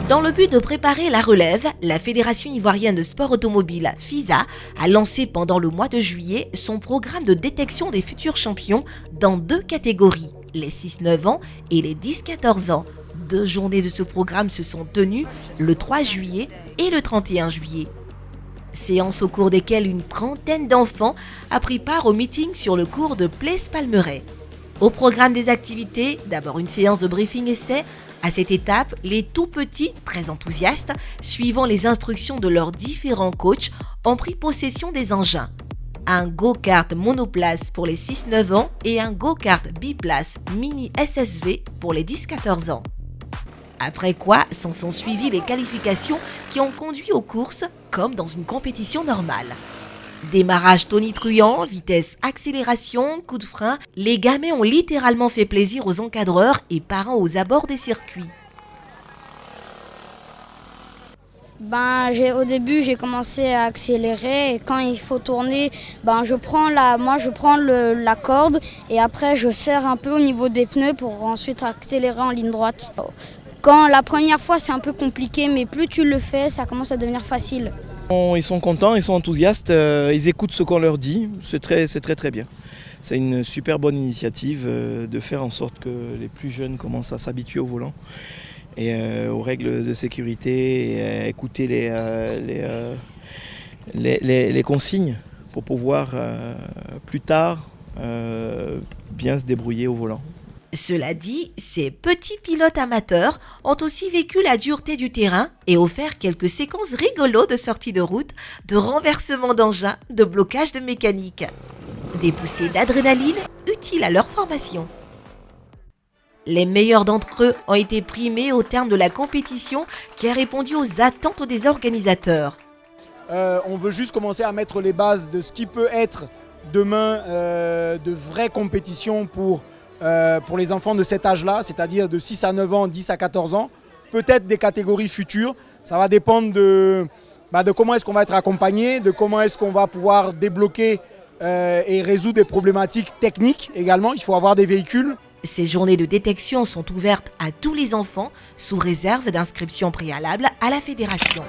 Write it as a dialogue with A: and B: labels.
A: Dans le but de préparer la relève, la Fédération ivoirienne de sport automobile, FISA, a lancé pendant le mois de juillet son programme de détection des futurs champions dans 2 catégories, les 6-9 ans et les 10-14 ans. 2 journées de ce programme se sont tenues le 3 juillet et le 31 juillet. Séances au cours desquelles une trentaine d'enfants a pris part au meeting sur le cours de Place Palmeret. Au programme des activités, d'abord une séance de briefing-essai. À cette étape, les tout-petits, très enthousiastes, suivant les instructions de leurs différents coachs, ont pris possession des engins. Un go-kart monoplace pour les 6-9 ans et un go-kart biplace mini SSV pour les 10-14 ans. Après quoi, s'en sont suivies les qualifications qui ont conduit aux courses, comme dans une compétition normale. Démarrage tonitruant, vitesse, accélération, coup de frein, les gamins ont littéralement fait plaisir aux encadreurs et parents aux abords des circuits.
B: Au début, j'ai commencé à accélérer et quand il faut tourner, je prends la corde et après je serre un peu au niveau des pneus pour ensuite accélérer en ligne droite. Quand la première fois, c'est un peu compliqué, mais plus tu le fais, ça commence à devenir facile.
C: Ils sont contents, ils sont enthousiastes, ils écoutent ce qu'on leur dit, c'est très bien. C'est une super bonne initiative de faire en sorte que les plus jeunes commencent à s'habituer au volant et aux règles de sécurité et à écouter les consignes pour pouvoir plus tard bien se débrouiller au volant.
A: Cela dit, ces petits pilotes amateurs ont aussi vécu la dureté du terrain et offert quelques séquences rigolos de sortie de route, de renversement d'engins, de blocage de mécanique. Des poussées d'adrénaline utiles à leur formation. Les meilleurs d'entre eux ont été primés au terme de la compétition qui a répondu aux attentes des organisateurs.
D: On veut juste commencer à mettre les bases de ce qui peut être demain de vraies compétitions pour les enfants de cet âge-là, c'est-à-dire de 6 à 9 ans, 10 à 14 ans, peut-être des catégories futures. Ça va dépendre de comment est-ce qu'on va être accompagné, de comment est-ce qu'on va pouvoir débloquer et résoudre des problématiques techniques également. Il faut avoir des véhicules.
A: Ces journées de détection sont ouvertes à tous les enfants sous réserve d'inscription préalable à la fédération.